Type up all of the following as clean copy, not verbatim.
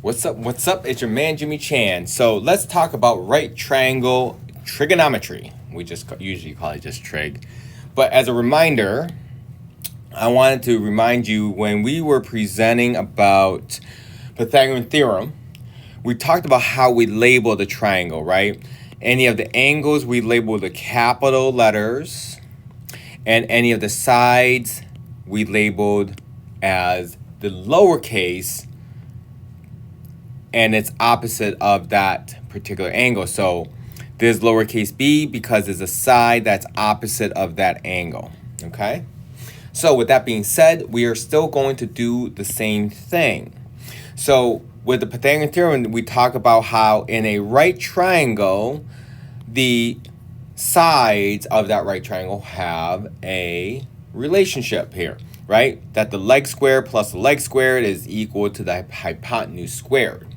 What's up? What's up? It's your man Jimmy Chan. So let's talk about right triangle trigonometry. We just usually call it just trig. But as a reminder, I wanted to remind you when we were presenting about Pythagorean Theorem, we talked about how we label the triangle, right? Any of the angles we label the capital letters, and any of the sides we labeled as the lowercase, and it's opposite of that particular angle. So there's lowercase b because there's a side that's opposite of that angle, okay? So with that being said, we are still going to do the same thing. So with the Pythagorean Theorem, we talk about how in a right triangle, the sides of that right triangle have a relationship here, right? That the leg squared plus the leg squared is equal to the hypotenuse squared.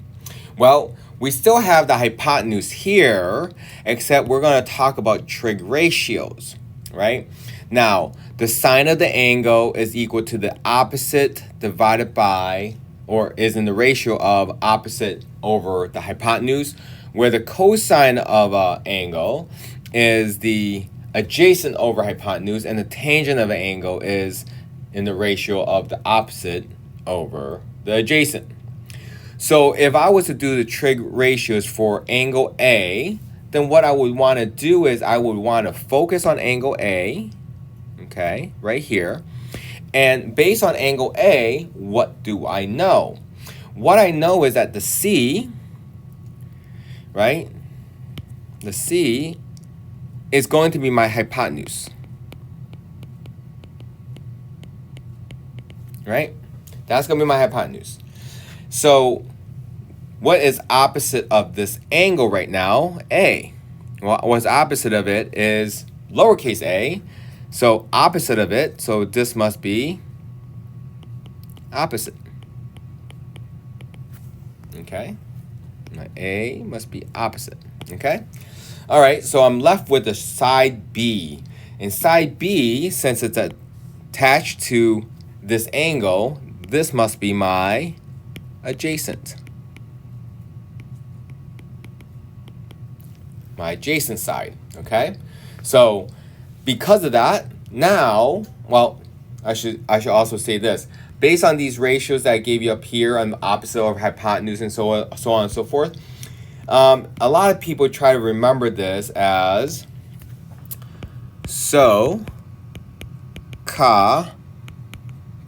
Well, we still have the hypotenuse here, except we're going to talk about trig ratios, right? Now, the sine of the angle is equal to the opposite divided by, or is in the ratio of opposite over the hypotenuse, where the cosine of an angle is the adjacent over hypotenuse, and the tangent of an angle is in the ratio of the opposite over the adjacent. So if I was to do the trig ratios for angle A, then what I would want to do is I would want to focus on angle A, okay, right here. And based on angle A, what do I know? What I know is that the C, right, the C is going to be my hypotenuse, right? That's going to be my hypotenuse. So what is opposite of this angle right now? A. Well, what's opposite of it is lowercase a. So opposite of it, so this must be opposite. Okay? My A must be opposite. Okay? All right, so I'm left with the side B. And side B, since it's attached to this angle, this must be my adjacent. My adjacent side, okay? So because of that, now, well, I should also say this. Based on these ratios that I gave you up here on the opposite over hypotenuse and so on and so forth, a lot of people try to remember this as so, ka,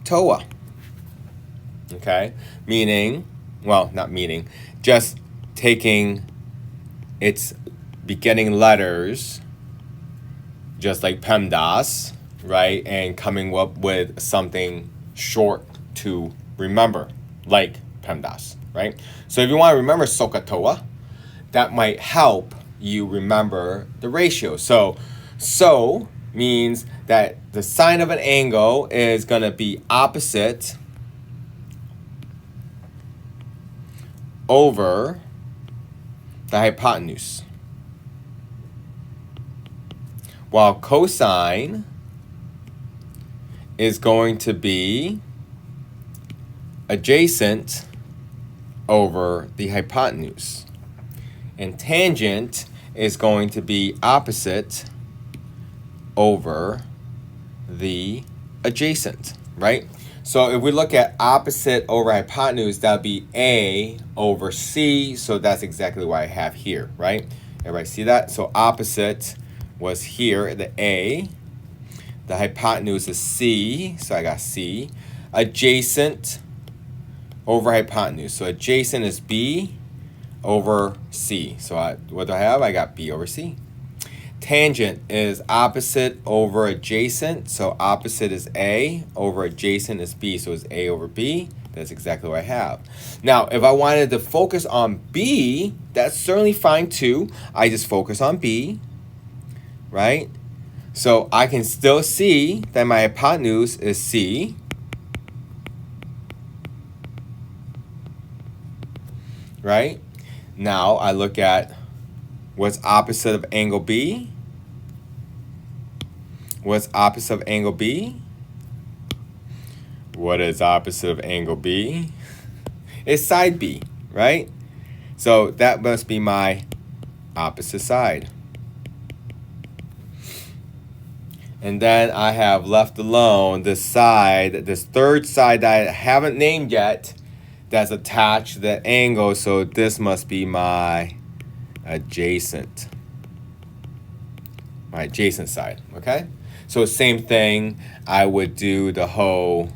toa. Okay, meaning, well, not meaning, just taking its beginning letters, just like PEMDAS, right, and coming up with something short to remember, like PEMDAS, right? So if you want to remember SOHCAHTOA, that might help you remember the ratio. So means that the sine of an angle is going to be opposite over the hypotenuse, while cosine is going to be adjacent over the hypotenuse, and tangent is going to be opposite over the adjacent, right? So if we look at opposite over hypotenuse, that would be A over C. So that's exactly what I have here, right? Everybody see that? So opposite was here, the A. The hypotenuse is C, so I got C. Adjacent over hypotenuse. So adjacent is B over C. So what do I have? I got B over C. Tangent is opposite over adjacent. So opposite is A over adjacent is B. So it's A over B. That's exactly what I have. Now, if I wanted to focus on B, that's certainly fine too. I just focus on B, right? So I can still see that my hypotenuse is C. Right? Now I look at what's opposite of angle B. What's opposite of angle B? What is opposite of angle B? It's side B, right? So that must be my opposite side. And then I have left alone this side, this third side that I haven't named yet, that's attached to the angle. So this must be my adjacent. My adjacent side, okay? So same thing, I would do the whole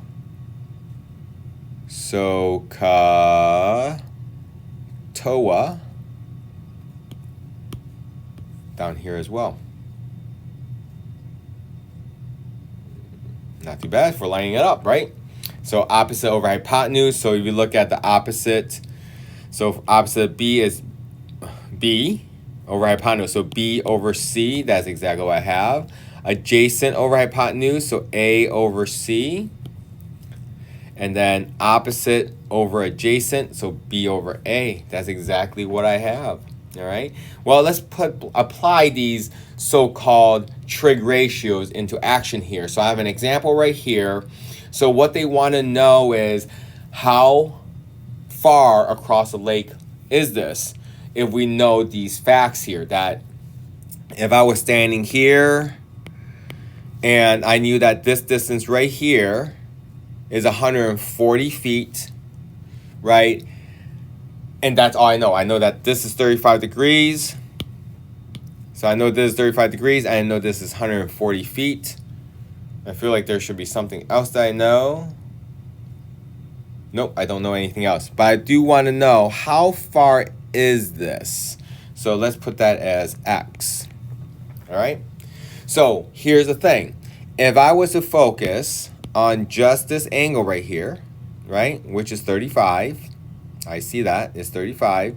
SOHCAHTOA down here as well. Not too bad for lining it up, right? So opposite over hypotenuse. So if you look at the opposite, so opposite B is B over hypotenuse. So B over C, that's exactly what I have. Adjacent over hypotenuse, so A over C. And then opposite over adjacent, so B over A. That's exactly what I have. All right. Well, let's apply these so-called trig ratios into action here. So I have an example right here. So what they want to know is how far across the lake is this? If we know these facts here, that if I was standing here and I knew that this distance right here is 140 feet, right? And that's all I know. I know that this is 35 degrees. So I know this is 35 degrees. And I know this is 140 feet. I feel like there should be something else that I know. Nope, I don't know anything else. But I do want to know, how far is this? So let's put that as x. All right? So here's the thing. If I was to focus on just this angle right here, right, which is 35, I see that, it's 35.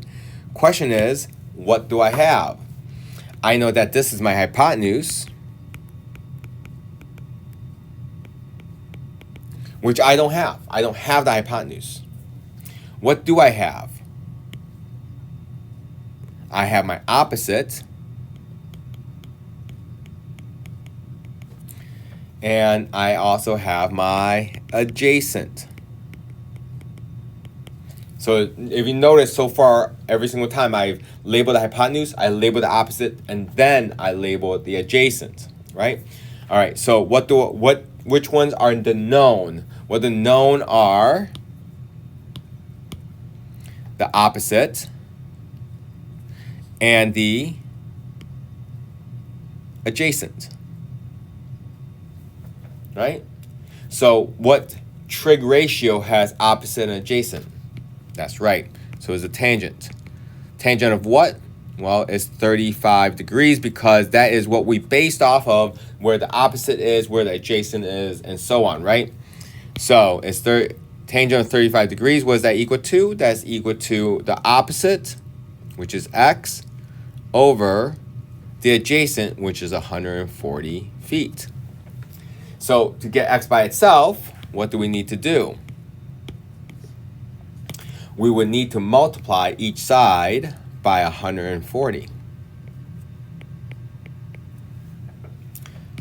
Question is, what do I have? I know that this is my hypotenuse, which I don't have. I don't have the hypotenuse. What do I have? I have my opposite, and I also have my adjacent. So if you notice so far, every single time I've labeled the hypotenuse, I label the opposite, and then I label the adjacent, right? All right, so which ones are the known? Well, the known are the opposite and the adjacent, right? So what trig ratio has opposite and adjacent? That's right. So it's a tangent. Tangent of what? Well, it's 35 degrees, because that is what we based off of, where the opposite is, where the adjacent is, and so on, right? So it's tangent of 35 degrees. What is that equal to? That's equal to the opposite, which is x, over the adjacent, which is 140 feet. So to get x by itself, what do we need to do? We would need to multiply each side by 140.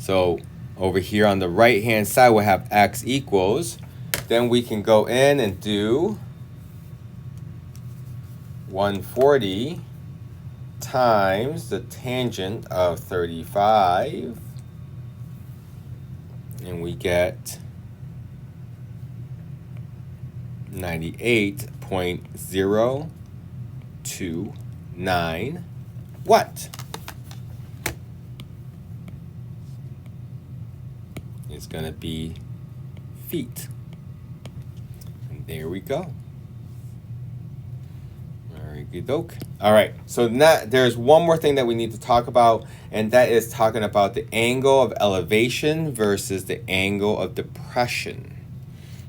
So over here on the right hand side, we'll have x equals, then we can go in and do 140 times the tangent of 35, and we get 98.029 what? It's going to be feet. And there we go. Very good doke. All right, so now there's one more thing that we need to talk about, and that is talking about the angle of elevation versus the angle of depression.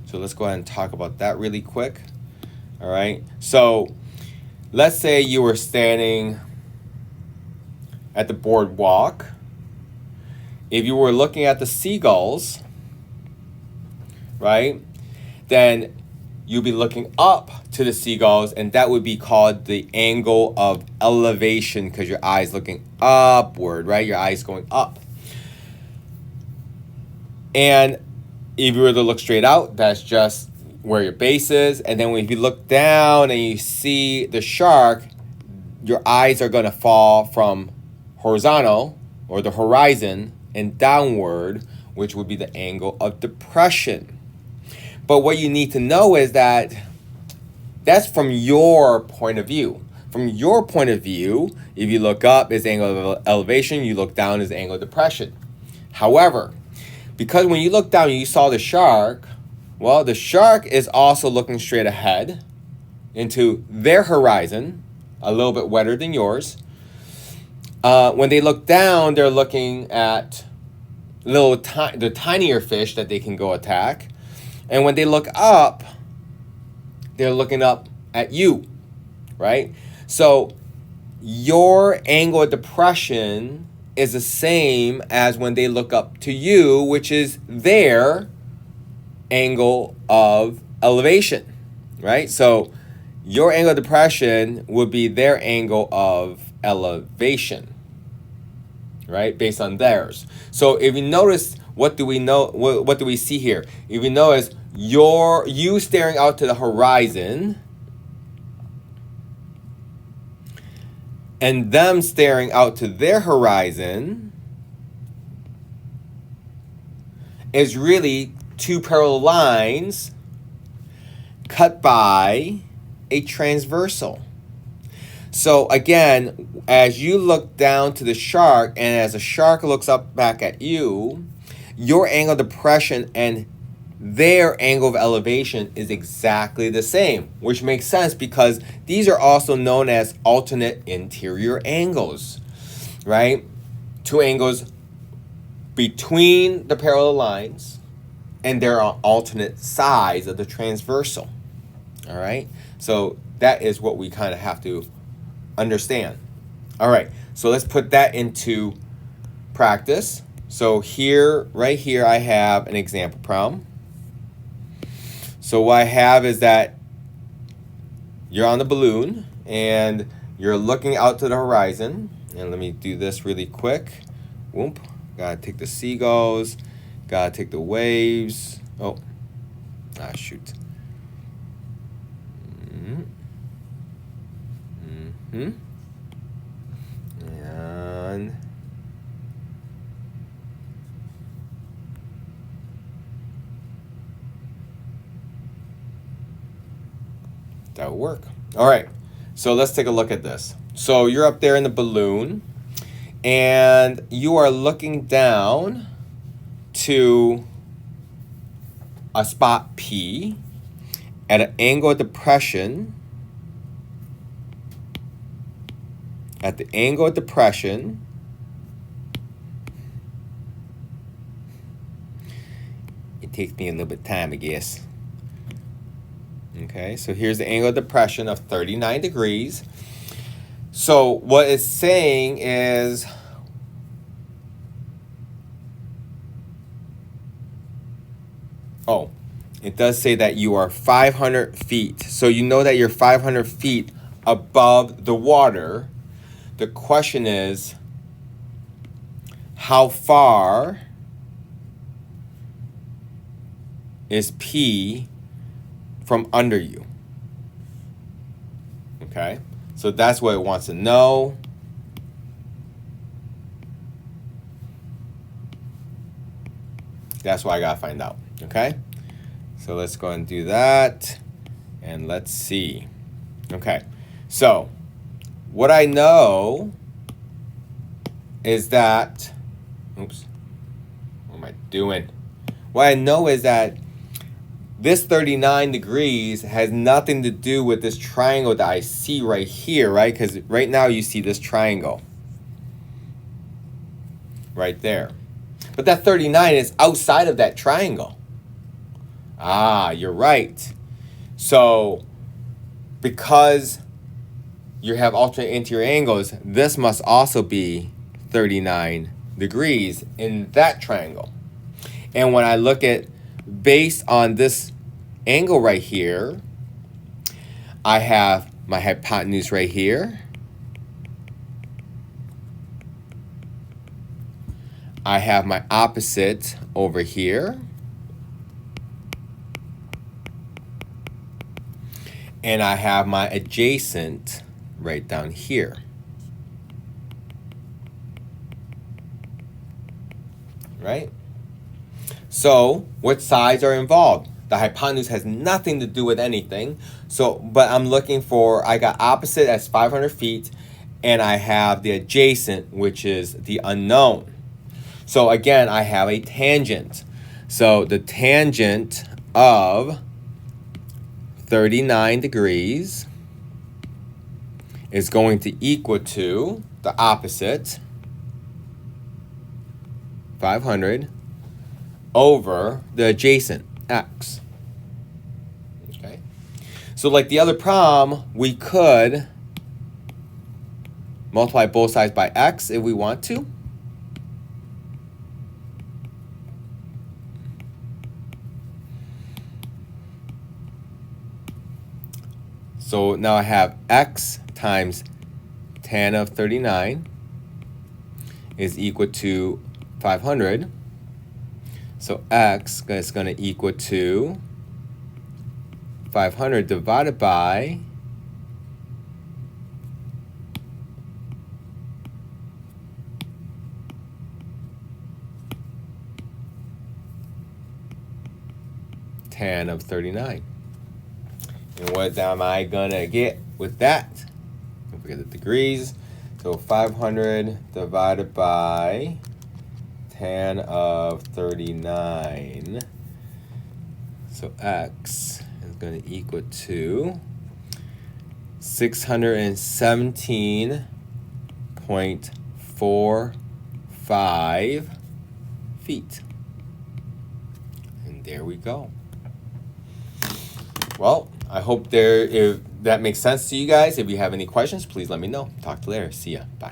So let's go ahead and talk about that really quick. All right, so let's say you were standing at the boardwalk. If you were looking at the seagulls, right, then you'd be looking up to the seagulls, and that would be called the angle of elevation, because your eye's looking upward, right? Your eye's going up. And if you were to look straight out, that's just where your base is, and then if you look down and you see the shark, your eyes are going to fall from horizontal, or the horizon, and downward, which would be the angle of depression. But what you need to know is that that's from your point of view. From your point of view, if you look up is angle of elevation, you look down is angle of depression. However, because when you look down and you saw the shark, well, the shark is also looking straight ahead into their horizon, a little bit wetter than yours. When they look down, they're looking at the tinier fish that they can go attack. And when they look up, they're looking up at you, right? So your angle of depression is the same as when they look up to you, which is their angle of elevation, right? So your angle of depression would be their angle of elevation, right? Based on theirs. So if you notice, what do we know? What do we see here? If you notice, you staring out to the horizon and them staring out to their horizon is really two parallel lines cut by a transversal. So again, as you look down to the shark and as the shark looks up back at you, your angle of depression and their angle of elevation is exactly the same, which makes sense because these are also known as alternate interior angles, right? Two angles between the parallel lines, and they're on alternate sides of the transversal, all right? So that is what we kind of have to understand. All right, so let's put that into practice. So here, right here, I have an example problem. So what I have is that you're on the balloon and you're looking out to the horizon. And let me do this really quick. Whoop. Gotta take the seagulls. Gotta take the waves. Oh, shoot. And that will work. All right, so let's take a look at this. So you're up there in the balloon and you are looking down to a spot P at an angle of depression. At the angle of depression, it takes me a little bit of time, I guess. Okay, so here's the angle of depression of 39 degrees. So what it's saying is it does say that you are 500 feet. So you know that you're 500 feet above the water. The question is, how far is P from under you? Okay, so that's what it wants to know. That's what I gotta find out, okay? So let's go and do that, and let's see. Okay, so what I know is that, oops, what am I doing? What I know is that this 39 degrees has nothing to do with this triangle that I see right here, right? Because right now you see this triangle right there. But that 39 is outside of that triangle. Ah, you're right. So because you have alternate interior angles, this must also be 39 degrees in that triangle. And when I look at, based on this angle right here, I have my hypotenuse right here. I have my opposite over here. and I have my adjacent right down here. Right? So, what sides are involved? The hypotenuse has nothing to do with anything. So, but I'm looking for, I got opposite as 500 feet, and I have the adjacent, which is the unknown. So again, I have a tangent. So the tangent of 39 degrees is going to equal to the opposite, 500, over the adjacent, x. Okay. So like the other problem, we could multiply both sides by x if we want to. So now I have x times tan of 39 is equal to 500. So x is going to equal to 500 divided by tan of 39. And what am I gonna get with that? Don't forget the degrees. So 500 divided by tan of 39. So x is gonna equal to 617.45 feet. And there we go. Well, I hope if that makes sense to you guys. If you have any questions, please let me know. Talk to you later. See ya. Bye.